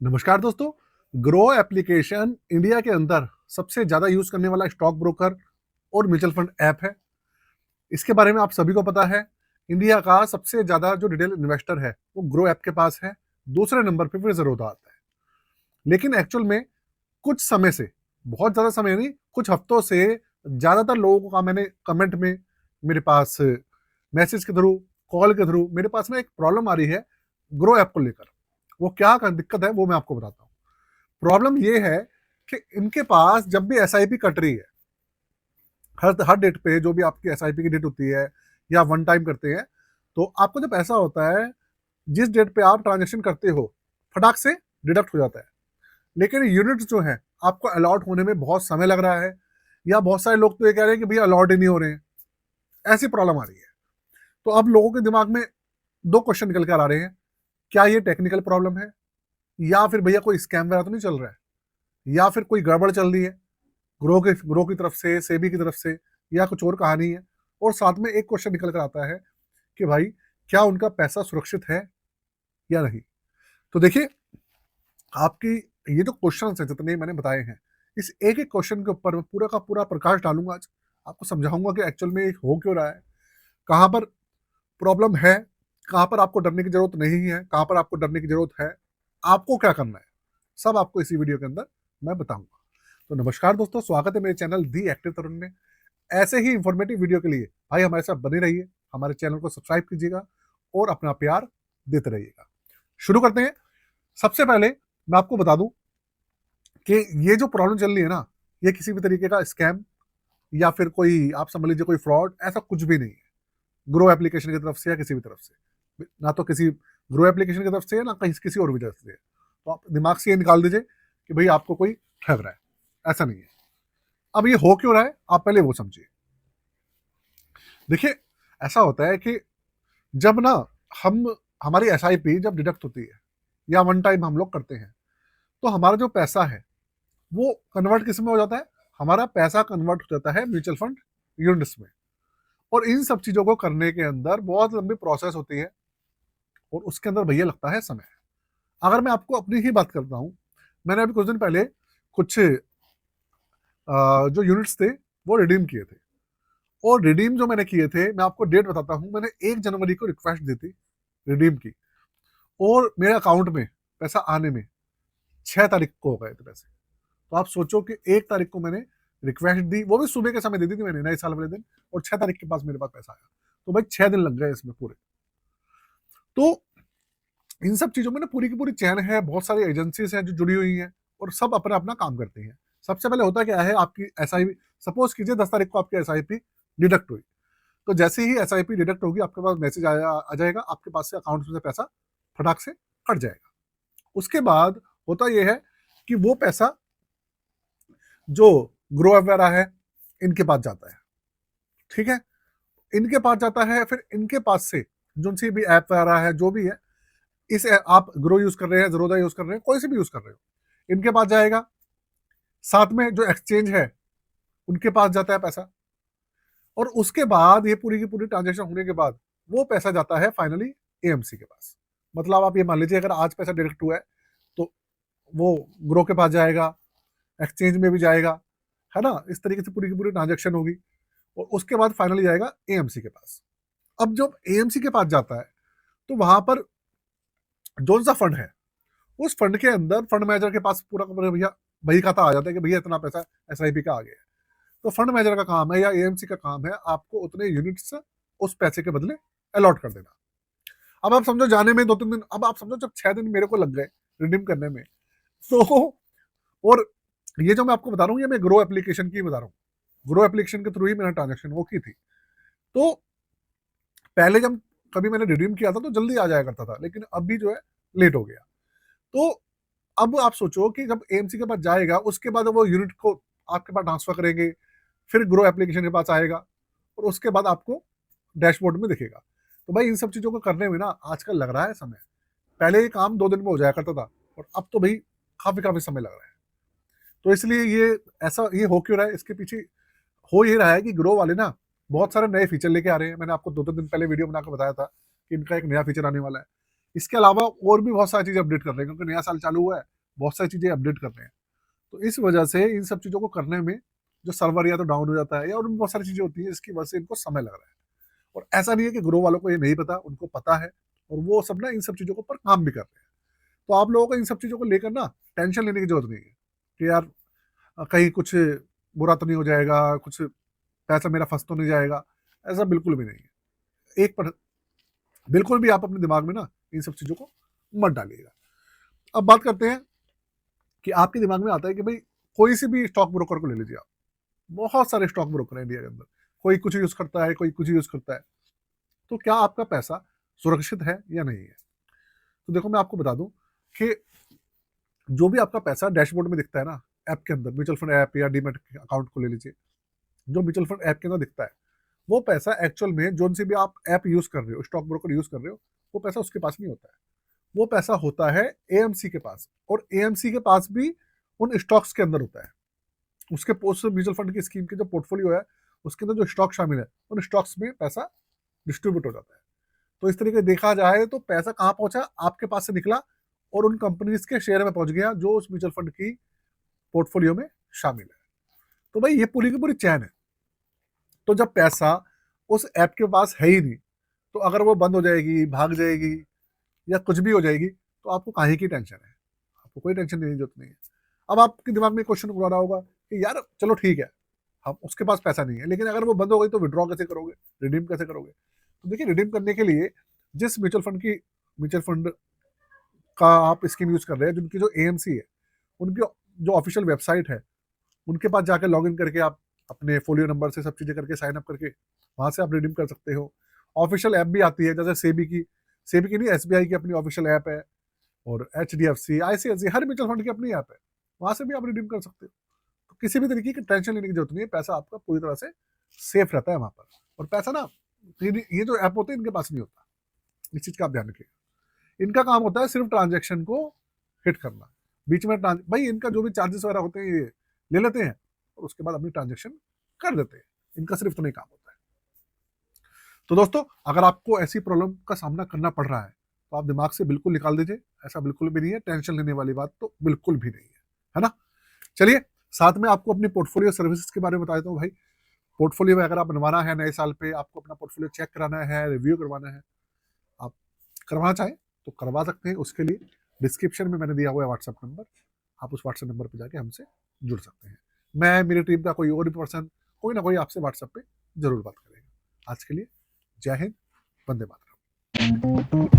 नमस्कार दोस्तों। Grow application India के अंदर सबसे ज़्यादा यूज़ करने वाला स्टॉक ब्रोकर और म्यूचुअल फंड ऐप है। इसके बारे में आप सभी को पता है। इंडिया का सबसे ज़्यादा जो रिटेल इन्वेस्टर है वो ग्रो ऐप के पास है। दूसरे नंबर पे फिर ज़ेरोधा आता है। लेकिन एक्चुअल में कुछ समय से, बहुत ज़्यादा समय नहीं, कुछ हफ्तों से ज़्यादातर लोगों का मैंने कमेंट में, मेरे पास मैसेज के थ्रू, कॉल के थ्रू मेरे पास ना एक प्रॉब्लम आ रही है ग्रो ऐप को लेकर। वो क्या दिक्कत है वो मैं आपको बताता हूँ। प्रॉब्लम ये है कि इनके पास जब भी एसआईपी कट रही है, हर हर डेट पे जो भी आपकी एसआईपी की डेट होती है या वन टाइम करते हैं, तो आपको जब ऐसा होता है, जिस डेट पे आप ट्रांजेक्शन करते हो फटाक से डिडक्ट हो जाता है। लेकिन यूनिट्स जो है आपको अलॉट होने में बहुत समय लग रहा है, या बहुत सारे लोग तो ये कह रहे हैं कि भैया अलॉट ही नहीं हो रहे हैं। ऐसी प्रॉब्लम आ रही है। तो अब लोगों के दिमाग में दो क्वेश्चन निकल कर आ रहे हैं। क्या ये टेक्निकल प्रॉब्लम है, या फिर भैया कोई स्कैम वगैरह तो नहीं चल रहा है, या फिर कोई गड़बड़ चल रही है ग्रो की तरफ से, सेबी की तरफ से, या कुछ और कहानी है। और साथ में एक क्वेश्चन निकल कर आता है कि भाई, क्या उनका पैसा सुरक्षित है या नहीं। तो देखिए, आपकी ये जो क्वेश्चन है जितने मैंने बताए हैं, इस एक एक क्वेश्चन के ऊपर मैं पूरा का पूरा प्रकाश डालूंगा आज। आपको समझाऊंगा कि एक्चुअल में हो क्यों रहा है, कहाँ पर प्रॉब्लम है, कहाँ पर आपको डरने की जरूरत नहीं है, कहाँ पर आपको डरने की जरूरत है, आपको क्या करना है, सब आपको इसी वीडियो के अंदर मैं बताऊंगा। तो नमस्कार दोस्तों, स्वागत है मेरे चैनल दी एक्टिव तरुण में। ऐसे ही इंफॉर्मेटिव वीडियो के लिए भाई हमारे साथ बने रहिए, हमारे चैनल को सब्सक्राइब कीजिएगा और अपना प्यार देते रहिएगा। शुरू करते हैं। सबसे पहले मैं आपको बता दूं कि ये जो प्रॉब्लम चल रही है ना, ये किसी भी तरीके का स्कैम या फिर कोई, आप समझ लीजिए कोई फ्रॉड, ऐसा कुछ भी नहीं है ग्रो एप्लीकेशन की तरफ से या किसी भी तरफ से। ना तो किसी ग्रो एप्लीकेशन की तरफ से है, ना कहीं किसी और भी तरफ से है। तो आप दिमाग से ये निकाल दीजिए कि भाई आपको कोई ठग रहा है, ऐसा नहीं है। अब ये हो क्यों रहा है, आप पहले वो समझिए। देखिए, ऐसा होता है कि जब ना हम हमारी एसआईपी जब डिडक्ट होती है या वन टाइम हम लोग करते हैं, तो हमारा जो पैसा है वो कन्वर्ट किस में हो जाता है, हमारा पैसा कन्वर्ट हो जाता है म्यूचुअल फंड यूनिट्स में। और इन सब चीजों को करने के अंदर बहुत लंबी प्रोसेस होती है, और उसके अंदर भैया लगता है समय। अगर मैं आपको अपनी ही बात करता हूँ, मैंने अभी कुछ दिन पहले कुछ जो यूनिट्स थे वो रिडीम किए थे। और रिडीम जो मैंने किए थे, मैं आपको डेट बताता हूँ, मैंने 1 जनवरी को रिक्वेस्ट दी थी रिडीम की, और मेरे अकाउंट में पैसा आने में 6 तारीख को हो गए थे पैसे। तो आप सोचो कि 1 तारीख को मैंने रिक्वेस्ट दी, वो भी सुबह के समय दे दी थी मैंने, नए साल वाले दिन, और 6 तारीख के पास मेरे पास पैसा आया। तो भाई 6 दिन लग गए इसमें पूरे। तो इन सब चीजों में ना पूरी की पूरी चैन है, बहुत सारी एजेंसीज हैं जो जुड़ी हुई हैं, और सब अपना अपना काम करती हैं। सबसे पहले होता क्या है, आपकी एसआईपी, सपोज कीजिए 10 तारीख को आपकी एसआईपी डिडक्ट हुई, तो जैसे ही एसआईपी डिडक्ट होगी आपके पास मैसेज आ जाएगा, आपके पास से अकाउंट में से पैसा फटाक से कट जाएगा। उसके बाद होता यह है कि वो पैसा जो ग्रो वगैरह है इनके पास जाता है, ठीक है। इनके पास जाता है, फिर इनके पास से जो सी भी ऐप वगैरह है, जो भी है, आप ग्रो यूज कर रहे हैं, ज़ेरोधा यूज कर रहे हैं, कोई से भी यूज कर रहे हो, इनके पास जाएगा। साथ में जो एक्सचेंज है उनके पास जाता है पैसा, और उसके बाद ये पूरी की पूरी ट्रांजेक्शन होने के बाद वो पैसा जाता है फाइनली एएमसी के पास। मतलब आप ये मान लीजिए, अगर आज पैसा डायरेक्ट हुआ है तो वो ग्रो के पास जाएगा, एक्सचेंज में भी जाएगा, है ना। इस तरीके से पूरी की पूरी ट्रांजेक्शन होगी, और उसके बाद फाइनली जाएगा एएमसी के पास। अब जब एएमसी के पास जाता है, तो वहां पर जो सा फंड है, उस फंड के अंदर फंड मैनेजर के पास पूरा का पूरा भैया वही खाता आ जाता है कि भैया इतना पैसा एसआईपी का आ गया है। तो फंड मैनेजर का काम है या एएमसी का काम है आपको उतने यूनिट्स उस पैसे के बदले अलॉट कर देना। अब आप समझो जाने में 2-3 दिन, अब आप समझो जब 6 दिन मेरे को लग गए रिडीम करने में, तो और ये जो मैं आपको बता रहा हूँ, ये मैं ग्रो एप्लीकेशन की बता रहा हूँ। ग्रो एप्लीकेशन के थ्रू ही मैंने ट्रांजेक्शन वो की थी। तो पहले जब कभी मैंने रिडीम किया था तो जल्दी आ जाया करता था, लेकिन अभी जो है लेट हो गया। तो अब आप सोचो कि जब एएमसी के पास जाएगा, उसके बाद वो यूनिट को आपके पास ट्रांसफर करेंगे, फिर ग्रो एप्लीकेशन के पास आएगा, और उसके बाद आपको डैशबोर्ड में दिखेगा। तो भाई इन सब चीज़ों को करने में ना आजकल लग रहा है समय। पहले ये काम 2 दिन में हो जाया करता था, और अब तो भाई काफ़ी काफ़ी समय लग रहा है। तो इसलिए ये हो क्यों रहा है, इसके पीछे हो ये रहा है कि ग्रो वाले ना बहुत सारे नए फीचर लेके आ रहे हैं। मैंने आपको 2-3 दिन पहले वीडियो बनाकर बताया था कि इनका एक नया फीचर आने वाला है। इसके अलावा और भी बहुत सारी चीज़ें अपडेट कर रहे हैं, क्योंकि नया साल चालू हुआ है, बहुत सारी चीज़ें अपडेट कर रहे हैं। तो इस वजह से इन सब चीज़ों को करने में जो सर्वर या तो डाउन हो जाता है, या और भी बहुत सारी चीज़ें होती हैं जिसकी वजह से इनको समय लग रहा है। और ऐसा नहीं है कि ग्रो वालों को ये नहीं पता, उनको पता है, और वो सब ना इन सब चीज़ों के ऊपर काम भी कर रहे हैं। तो आप लोगों को इन सब चीज़ों को लेकर ना टेंशन लेने की जरूरत नहीं है कि यार कहीं कुछ बुरा तो नहीं हो जाएगा, कुछ पैसा मेरा फंस तो नहीं जाएगा। ऐसा बिल्कुल भी नहीं है। बिल्कुल भी आप अपने दिमाग में ना इन सब चीज़ों को मत डालिएगा। अब बात करते हैं कि आपके दिमाग में आता है कि भाई कोई सी भी स्टॉक ब्रोकर को ले लीजिए आप। बहुत सारे स्टॉक ब्रोकर हैं इंडिया के अंदर, कोई कुछ यूज़ करता है, कोई कुछ यूज़ करता है। तो क्या आपका पैसा सुरक्षित है या नहीं है? तो देखो मैं आपको बता दूं कि जो भी आपका पैसा डैशबोर्ड में दिखता है ना, ऐप के अंदर, म्यूचुअल फंड ऐप या डीमैट अकाउंट को ले लीजिए, जो म्यूचुअल फंड ऐप के अंदर दिखता है, वो पैसा एक्चुअल में जो सी भी आप ऐप यूज़ कर रहे हो, स्टॉक ब्रोकर यूज़ कर रहे हो, वो पैसा उसके पास नहीं होता है। वो पैसा होता है एएमसी के पास, और एएमसी के पास भी उन स्टॉक्स के अंदर होता है। उसके पोस्ट म्यूचुअल फंड की स्कीम की जो पोर्टफोलियो है, उसके अंदर जो स्टॉक शामिल है, उन स्टॉक्स में पैसा डिस्ट्रीब्यूट हो जाता है। तो इस तरीके से देखा जाए तो पैसा कहाँ पहुंचा, आपके पास से निकला और उन कंपनीज के शेयर में पहुंच गया जो उस म्यूचुअल फंड की पोर्टफोलियो में शामिल है। तो भाई ये पूरी की पूरी चैन है। तो जब पैसा उस ऐप के पास है ही नहीं, तो अगर वो बंद हो जाएगी, भाग जाएगी, या कुछ भी हो जाएगी, तो आपको काहे की टेंशन है? आपको कोई टेंशन लेने की जरूरत नहीं है। अब आपके दिमाग में क्वेश्चन उड़ा रहा होगा कि यार चलो ठीक है, हम उसके पास पैसा नहीं है, लेकिन अगर वो बंद हो गई तो विड्रॉ कैसे करोगे, रिडीम कैसे करोगे? तो देखिए, रिडीम करने के लिए जिस म्यूचुअल फंड का आप स्कीम यूज कर रहे हैं, जिनकी जो एएमसी है, उनकी जो ऑफिशियल वेबसाइट है, उनके पास जाकर लॉग इन करके आप अपने फोलियो नंबर से सब चीजें करके साइन अप करके वहां से आप रिडीम कर सकते हो। ऑफिशियल ऐप भी आती है, जैसे सेबी की नहीं, एसबीआई की अपनी ऑफिशियल ऐप है, और एचडीएफसी, आईसीआईसी, हर म्यूचुअल फंड की अपनी ऐप है, वहां से भी आप रिडीम कर सकते हो। तो किसी भी तरीके की टेंशन लेने की जरूरत नहीं है, पैसा आपका पूरी तरह से सेफ रहता है वहां पर। और पैसा ना, ये जो ऐप होते हैं इनके पास नहीं होता, इस चीज का आप ध्यान रखिए। इनका काम होता है सिर्फ ट्रांजेक्शन को हिट करना, बीच में भाई इनका जो भी चार्जेस वगैरह होते हैं ये ले लेते हैं, और उसके बाद अपनी ट्रांजेक्शन कर देते हैं। इनका सिर्फ इतना ही काम होता है। तो दोस्तों, अगर आपको ऐसी प्रॉब्लम का सामना करना पड़ रहा है, तो आप दिमाग से बिल्कुल निकाल दीजिए, ऐसा बिल्कुल भी नहीं है, टेंशन लेने वाली बात तो बिल्कुल भी नहीं है ना? चलिए, साथ में आपको अपनी पोर्टफोलियो सर्विसेज के बारे में बता देता हूँ भाई। पोर्टफोलियो में अगर आप बनवाना है नए साल पे, आपको अपना पोर्टफोलियो चेक कराना है, रिव्यू करवाना है, आप करवाना चाहें तो करवा सकते हैं। उसके लिए डिस्क्रिप्शन में मैंने दिया हुआ है व्हाट्सएप नंबर, आप उस व्हाट्सएप नंबर पर जाके हमसे जुड़ सकते हैं। मैं, मेरी टीम का कोई और भी पर्सन, कोई ना कोई आपसे व्हाट्सएप पे जरूर बात करेगा। आज के लिए जय हिंद, वंदे मातरम।